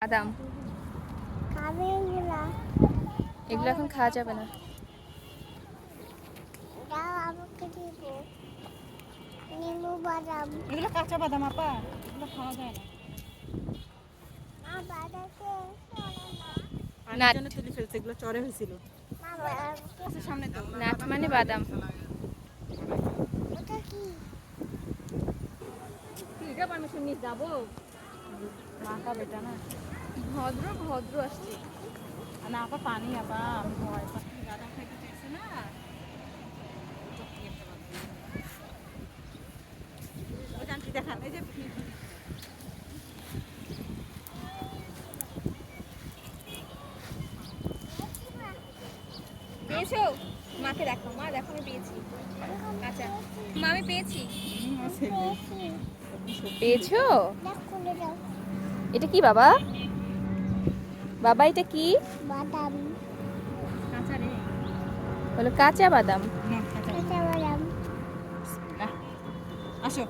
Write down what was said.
বাদাম খাবে এগুলা? এগুলো এখন খাওয়া যাবে না। দাও আমাকে দিব। নিমু বাদাম। এগুলো কাঁচা বাদাম আপা, এগুলো খাওয়া যায় না। মা বাদামকে চলে না। পানির জন্য তুলে ফেলছে, এগুলো চরে হয়েছিল। মা বাদামকে আচ্ছা, সামনে তো নাট মানে বাদাম। ওটা কি? এটা পারমিশন নিয়ে যাবো, মাথা বেটা না। ভদ্র ভদ্র আসছে। না আপা, পানি আপা, আমি ভয় পাই। বাদাম খাইতে চাইছে না, ওই জানটি দেখান, এই যে পেয়েছো? মাকে দেখো, মা দেখো আমি পেয়েছি। আচ্ছা মা আমি পেয়েছি। পেয়েছো? দেখ খুলে দাও। এটা কি বাবা? বাবা এটা কি? বাদাম। কাঁচা রে। বলো কাঁচা বাদাম। না, কাঁচা। কাঁচা বাদাম। আসো।